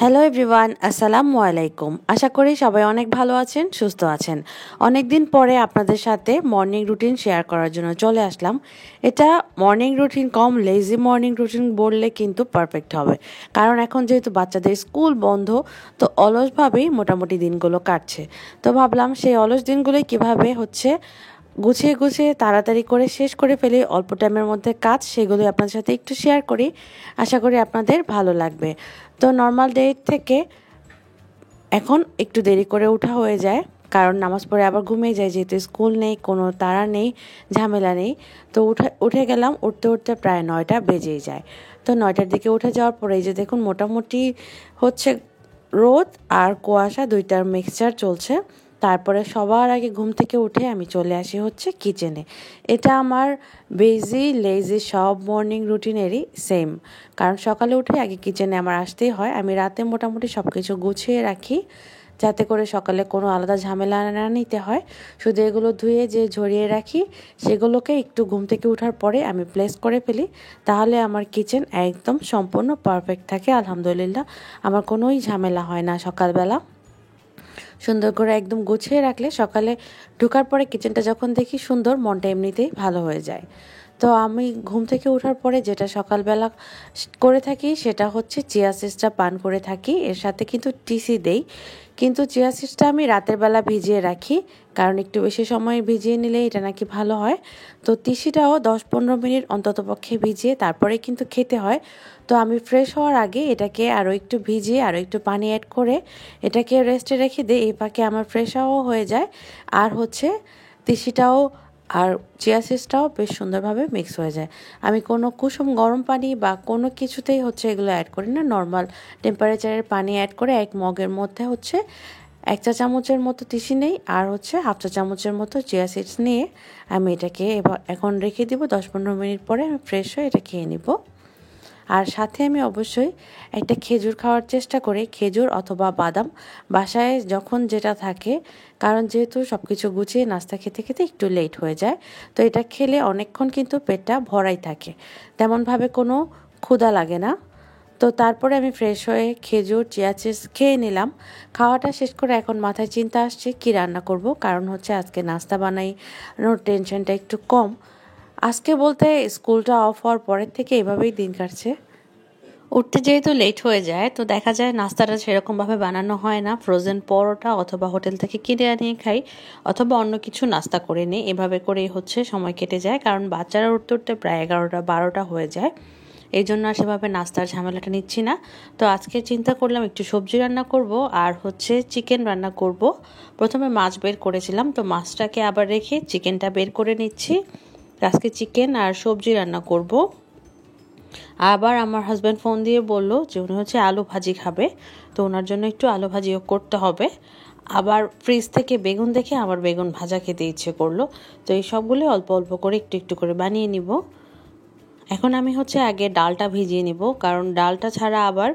Hello everyone, আসসালামু আলাইকুম। আশা করি সবাই অনেক ভালো আছেন, সুস্থ আছেন। অনেক দিন পরে আপনাদের সাথে মর্নিং রুটিন শেয়ার করার জন্য চলে আসলাম। এটা মর্নিং রুটিন কম লেজি মর্নিং রুটিন বললে কিন্তু পারফেক্ট হবে, কারণ এখন যেহেতু বাচ্চাদের স্কুল বন্ধ, তো অলসভাবেই মোটামুটি দিনগুলো কাটছে। তো ভাবলাম সেই অলস দিনগুলোই কীভাবে গুছিয়ে গুছিয়ে তাড়াতাড়ি করে শেষ করে ফেলি অল্প টাইমের মধ্যে কাজ, সেগুলোই আপনাদের সাথে একটু শেয়ার করি। আশা করি আপনাদের ভালো লাগবে। তো নর্মাল ডে থেকে এখন একটু দেরি করে ওঠা হয়ে যায়, কারণ নামাজ পড়ে আবার ঘুমিয়ে যায়, যেহেতু স্কুল নেই, কোনো তাড়া নেই, ঝামেলা নেই। তো উঠে গেলাম, উঠতে উঠতে প্রায় 9টা বেজেই যায়। তো 9টার দিকে উঠে যাওয়ার পরে এই যে দেখুন মোটামুটি হচ্ছে রোদ আর কুয়াশা দুইটার মিক্সচার চলছে। তারপরে সবার আগে ঘুম থেকে উঠে আমি চলে আসি কিচেনে। এটা আমার লেজি সব মর্নিং রুটিনেরই সেম, কারণ সকালে উঠে আগে কিচেনে আমার আসতেই হয়। আমি রাতে মোটামুটি সব কিছু গুছিয়ে রাখি, যাতে করে সকালে কোনো আলাদা ঝামেলা না নিতে হয়। শুধু এগুলো ধুয়ে যে ঝরিয়ে রাখি, সেগুলোকে একটু ঘুম থেকে ওঠার পরে আমি প্লেস করে ফেলি। তাহলে আমার কিচেন একদম সম্পূর্ণ পারফেক্ট থাকে, আলহামদুলিল্লাহ। আমার কোনোই ঝামেলা হয় না সকালবেলা। সুন্দর করে একদম গুছিয়ে রাখলে সকালে ঢোকার পরে কিচেনটা যখন দেখি সুন্দর, মনটা এমনিতেই ভালো হয়ে যায়। তো আমি ঘুম থেকে ওঠার পরে যেটা সকালবেলা করে থাকি সেটা হচ্ছে চিয়া সিডসটা পান করে থাকি, এর সাথে কিন্তু টিসি দেই। কিন্তু চিয়া সিডসটা আমি রাতের বেলা ভিজিয়ে রাখি, কারণ একটু বেশি সময় ভিজিয়ে নিলে এটা নাকি ভালো হয়। তো তিসিটাও 10-15 মিনিট অন্তত পক্ষে ভিজিয়ে তারপরে কিন্তু খেতে হয়। তো আমি ফ্রেশ হওয়ার আগে এটাকে আরও একটু ভিজিয়ে আরও একটু পানি অ্যাড করে এটাকে রেস্টে রেখে দিই। এই ফাঁকে আমার ফ্রেশ হওয়াও হয়ে যায়, আর তিসিটাও আর চিয়া সিডসটাও বেশ সুন্দরভাবে মিক্স হয়ে যায়। আমি কোনো কুসুম গরম পানি বা কোনো কিছুতেই এগুলো অ্যাড করি না। নর্মাল টেম্পারেচারের পানি অ্যাড করে এক মগের মধ্যে 1 চা চামচের মতো তিসি নেই, আর হাফ চা চামচের মতো চিয়া সিডস নিয়ে আমি এটাকে এখন রেখে দিব। 10-15 মিনিট পরে আমি ফ্রেশ হয়ে এটা খেয়ে নিব। আর সাথে আমি অবশ্যই একটা খেজুর খাওয়ার চেষ্টা করি, খেজুর অথবা বাদাম, বাসায় যখন যেটা থাকে, কারণ যেহেতু সব কিছু গুছিয়ে নাস্তা খেতে খেতে একটু লেট হয়ে যায়। তো এটা খেলে অনেকক্ষণ কিন্তু পেটটা ভরাই থাকে, তেমনভাবে কোনো ক্ষুধা লাগে না। তো তারপরে আমি ফ্রেশ হয়ে খেজুর চিয়া সিডস খেয়ে নিলাম। খাওয়াটা শেষ করে এখন মাথায় চিন্তা আসছে কি রান্না করব, কারণ আজকে নাস্তা বানানোর টেনশনটা একটু কম। আজকে বলতে স্কুলটা অফ হওয়ার পরের থেকে এভাবেই দিন কাটছে। উঠতে যেহেতু লেট হয়ে যায়, তো দেখা যায় নাস্তাটা সেরকমভাবে বানানো হয় না। ফ্রোজেন পরোটা অথবা হোটেল থেকে কিনে আনিয়ে খাই, অথবা অন্য কিছু নাস্তা করে নিই। এভাবে করেই সময় কেটে যায়, কারণ বাচ্চারা উঠতে উঠতে প্রায় 11টা-12টা হয়ে যায়। এই জন্য আর সেভাবে নাস্তার ঝামেলাটা নিচ্ছি না। তো আজকে চিন্তা করলাম একটু সবজি রান্না করব, আর চিকেন রান্না করব। প্রথমে মাছ বের করেছিলাম, তো মাছটাকে আবার রেখে চিকেনটা বের করে নিচ্ছি। আজকে চিকেন আর সবজি রান্না করব। আবার আমার হাজব্যান্ড ফোন দিয়ে বলল যে উনি আলু ভাজি খাবে, তো ওনার জন্য একটু আলু ভাজিও করতে হবে। আবার ফ্রিজ থেকে বেগুন দেখে আবার বেগুন ভাজা খেতে ইচ্ছে করলো। তো এই সবগুলো অল্প অল্প করে একটু একটু করে বানিয়ে নিব। এখন আমি আগে ডালটা ভিজিয়ে নিব, কারণ ডালটা ছাড়া আবার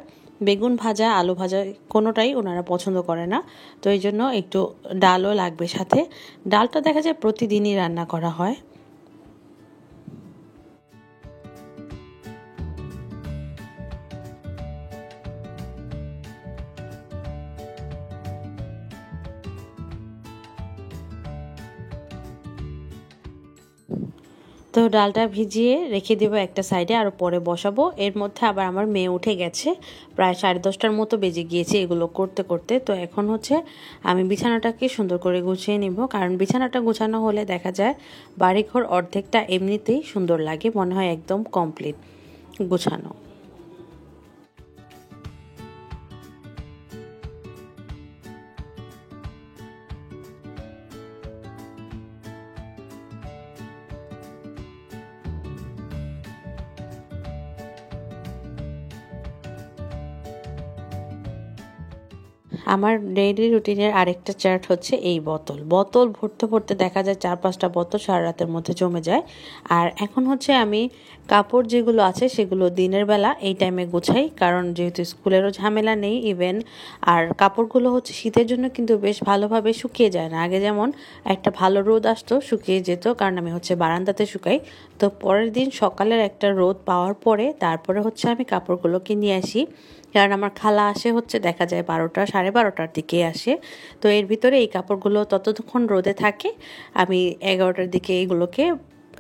বেগুন ভাজা আলু ভাজা কোনোটাই ওনারা পছন্দ করে না। তো এই জন্য একটু ডালও লাগবে সাথে। ডালটা দেখা যায় প্রতিদিনই রান্না করা হয়। তো ডালটা ভিজিয়ে রেখে দেবো একটা সাইডে, আর পরে বসাবো। এর মধ্যে আবার আমার মেয়ে উঠে গেছে, প্রায় 10:30টার মতো বেজে গিয়েছে এগুলো করতে করতে। তো এখন আমি বিছানাটাকে সুন্দর করে গুছিয়ে নিব, কারণ বিছানাটা গোছানো হলে দেখা যায় বাড়িঘর অর্ধেকটা এমনিতেই সুন্দর লাগে, মনে হয় একদম কমপ্লিট গোছানো। আমার ডেইলি রুটিনের আরেকটা চার্ট এই বোতল ভরতে ভরতে দেখা যায় 4-5টা বোতল সারা রাতের মধ্যে জমে যায়। আর এখন আমি কাপড় যেগুলো আছে সেগুলো দিনের বেলা এই টাইমে গোছাই, কারণ যেহেতু স্কুলেরও ঝামেলা নেই ইভেন। আর কাপড়গুলো শীতের জন্য কিন্তু বেশ ভালোভাবে শুকিয়ে যায় না। আগে যেমন একটা ভালো রোদ আসতো, শুকিয়ে যেত, কারণ আমি বারান্দাতে শুকাই। তো পরের দিন সকালের একটা রোদ পাওয়ার পরে তারপরে আমি কাপড়গুলোকে নিয়ে আসি। কারণ আমার খালা আসে হচ্ছে দেখা যায় 12টা 12:30টার দিকে আসে। তো এর ভিতরে এই কাপড়গুলো ততক্ষণ রোদে থাকে, আমি 11টার দিকে এইগুলোকে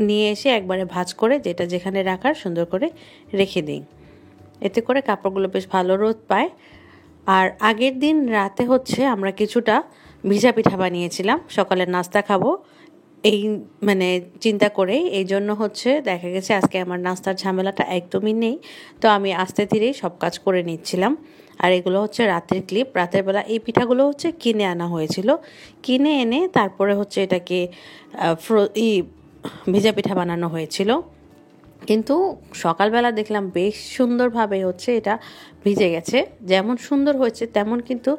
নিয়ে এসে একবারে ভাঁজ করে যেটা যেখানে রাখার সুন্দর করে রেখে দিই। এতে করে কাপড়গুলো বেশ ভালো রোদ পায়। আর আগের দিন রাতে হচ্ছে আমরা কিছুটা ভিজা পিঠা বানিয়েছিলাম, সকালের নাস্তা খাবো এই মানে চিন্তা করেই। এই জন্য হচ্ছে দেখা গেছে আজকে আমার নাস্তার ঝামেলাটা একদমই নেই। তো আমি আস্তে ধীরেই সব কাজ করে নিচ্ছিলাম। আর এগুলো হচ্ছে রাতের ক্লিপ। রাতের বেলা এই পিঠাগুলো হচ্ছে কিনে আনা হয়েছিল, কিনে এনে তারপরে হচ্ছে এটাকে ভিজা পিঠা বানানো হয়েছিল। কিন্তু সকালবেলা দেখলাম বেশ সুন্দরভাবে হচ্ছে এটা ভিজে গেছে। যেমন সুন্দর হয়েছে তেমন কিন্তু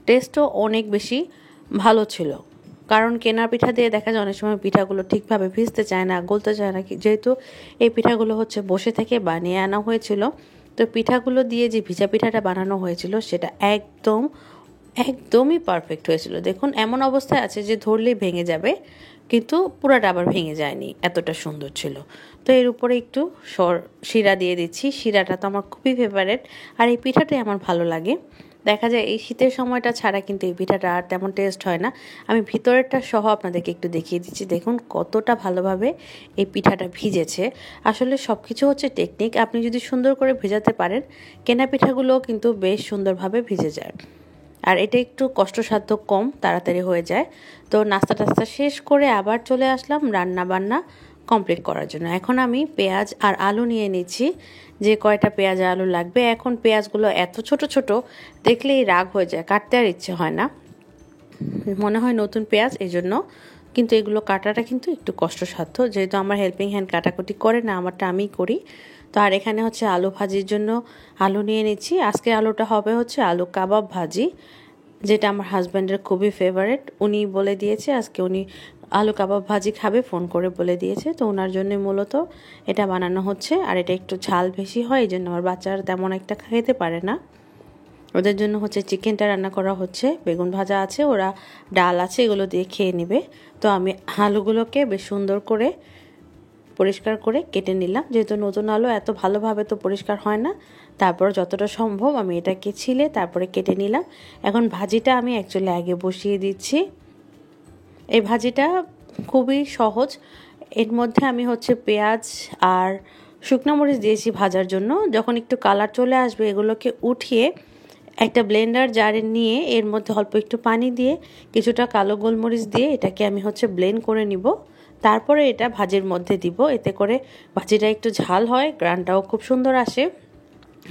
টেস্টও অনেক বেশি ভালো ছিল। কারণ কেনার পিঠা দিয়ে দেখা যায় অনেক সময় পিঠাগুলো ঠিকভাবে ভিজতে চায় না, গলতে চায় না। যেহেতু এই পিঠাগুলো হচ্ছে বসে থেকে বানিয়ে আনা হয়েছিল, তো পিঠাগুলো দিয়ে যে ভিজা পিঠাটা বানানো হয়েছিল সেটা একদমই পারফেক্ট হয়েছিল। দেখুন এমন অবস্থায় আছে যে ধরলেই ভেঙে যাবে, কিন্তু পুরাটা আবার ভেঙে যায়নি, এতটা সুন্দর ছিল। তো এর উপরে একটু শিরা দিয়ে দিচ্ছি। শিরাটা তো আমার খুবই ফেভারিট, আর এই পিঠাটাই আমার ভালো লাগে। দেখা যায় এই শীতের সময়টা ছাড়া কিন্তু এই পিঠাটা আর তেমন টেস্ট হয় না। আমি ভিতরেরটা সহ আপনাদেরকে একটু দেখিয়ে দিচ্ছি। দেখুন কতটা ভালোভাবে এই পিঠাটা ভিজেছে। আসলে সব কিছু হচ্ছে টেকনিক। আপনি যদি সুন্দর করে ভেজাতে পারেন, কেনা পিঠাগুলোও কিন্তু বেশ সুন্দরভাবে ভিজে যায়। আর এটা একটু কষ্টসাধ্য কম, তাড়াতাড়ি হয়ে যায়। তো নাস্তা টাস্তা শেষ করে আবার চলে আসলাম রান্না বান্না কমপ্লিট করার জন্য। এখন আমি পেঁয়াজ আর আলু নিয়ে নিচ্ছি, যে কয়টা পেঁয়াজ আর আলু লাগবে। এখন পেঁয়াজগুলো এত ছোট ছোট দেখলেই রাগ হয়ে যায়, কাটতে আর ইচ্ছে হয় না, মনে হয় নতুন পেঁয়াজ, এই জন্য। কিন্তু এগুলো কাটাটা কিন্তু একটু কষ্টসাধ্য, যেহেতু আমার হেল্পিং হ্যান্ড কাটাকুটি করে না, আমারটা আমিই করি। তো আর এখানে হচ্ছে আলু ভাজির জন্য আলু নিয়ে নিচ্ছি। আজকে আলুটা হবে হচ্ছে আলু কাবাব ভাজি, যেটা আমার হাজব্যান্ডের খুবই ফেভারিট। উনি বলে দিয়েছে আজকে উনি আলু কাবাব ভাজি খাবে, ফোন করে বলে দিয়েছে। তো ওনার জন্য মূলত এটা বানানো হচ্ছে। আর এটা একটু ঝাল বেশি হয়, এই জন্য আমার বাচ্চারা তেমন একটা খেতে পারে না। ওদের জন্য হচ্ছে চিকেনটা রান্না করা হচ্ছে, বেগুন ভাজা আছে, ওরা ডাল আছে, এগুলো দিয়ে খেয়ে নেবে। তো আমি আলুগুলোকে বেশ সুন্দর করে পরিষ্কার করে কেটে নিলাম। যেহেতু নতুন আলু এত ভালোভাবে তো পরিষ্কার হয় না, তারপর যতটা সম্ভব আমি এটাকে ছিলে তারপরে কেটে নিলাম। এখন ভাজিটা আমি অ্যাকচুয়ালি আগে বসিয়ে দিচ্ছি। এই ভাজিটা খুবই সহজ। এর মধ্যে আমি হচ্ছে পেঁয়াজ আর শুকনো মরিচ দিয়েছি ভাজার জন্য। যখন একটু কালার চলে আসবে এগুলোকে উঠিয়ে একটা ব্লেন্ডার জারে নিয়ে এর মধ্যে অল্প একটু পানি দিয়ে কিছুটা কালো গোলমরিচ দিয়ে এটাকে আমি হচ্ছে ব্লেন্ড করে নিব। তারপরে এটা ভাজির মধ্যে দিব, এতে করে ভাজিটা একটু ঝাল হয়, গ্রানটাও খুব সুন্দর আসে।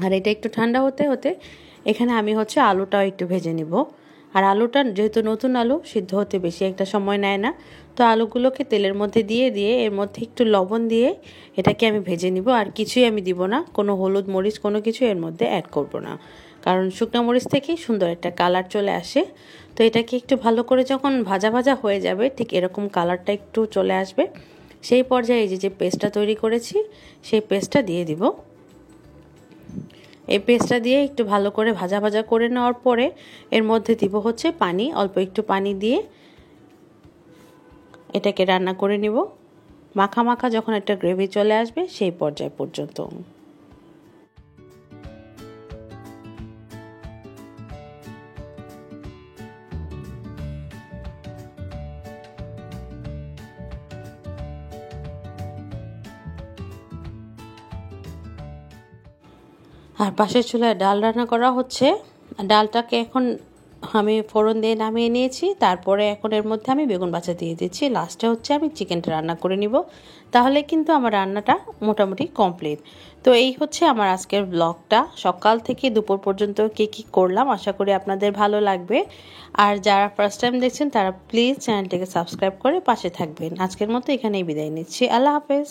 আর এটা একটু ঠান্ডা হতে হতে এখানে আমি হচ্ছে আলুটাও একটু ভেজে নিব। আর আলুটা যেহেতু নতুন আলু, সিদ্ধ হতে বেশি একটা সময় নেয় না। তো আলুগুলোকে তেলের মধ্যে দিয়ে এর মধ্যে একটু লবণ দিয়ে এটাকে আমি ভেজে নিব। আর কিছুই আমি দিব না, কোনো হলুদ মরিচ কোনো কিছু এর মধ্যে অ্যাড করব না, কারণ শুকনো মরিচ থেকেই সুন্দর একটা কালার চলে আসে। তো এটাকে একটু ভালো করে যখন ভাজা ভাজা হয়ে যাবে, ঠিক এরকম কালারটা একটু চলে আসবে, সেই পর্যায়ে এই যে পেস্টটা তৈরি করেছি সেই পেস্টটা দিয়ে দিব। এই পেস্টটা দিয়ে একটু ভালো করে ভাজা ভাজা করে নেওয়ার পরে এর মধ্যে দিব হচ্ছে পানি, অল্প একটু পানি দিয়ে এটাকে রান্না করে নিব। মাখা মাখা যখন একটা গ্রেভি চলে আসবে সেই পর্যায় পর্যন্ত। আর পাশের চুলায় ডাল রান্না করা হচ্ছে। ডালটাকে এখন আমি ফোড়ন দিয়ে নামিয়ে নিয়েছি। তারপরে এখন এর মধ্যে আমি বেগুন ভাজা দিয়ে দিচ্ছি। লাস্টে হচ্ছে আমি চিকেনটা রান্না করে নিব, তাহলে কিন্তু আমার রান্নাটা মোটামুটি কমপ্লিট। তো এই হচ্ছে আমার আজকের ব্লগটা, সকাল থেকে দুপুর পর্যন্ত কী করলাম। আশা করি আপনাদের ভালো লাগবে। আর যারা ফার্স্ট টাইম দেখছেন তারা প্লিজ চ্যানেলটিকে সাবস্ক্রাইব করে পাশে থাকবেন। আজকের মতো এখানেই বিদায় নিচ্ছি। আল্লাহ হাফেজ।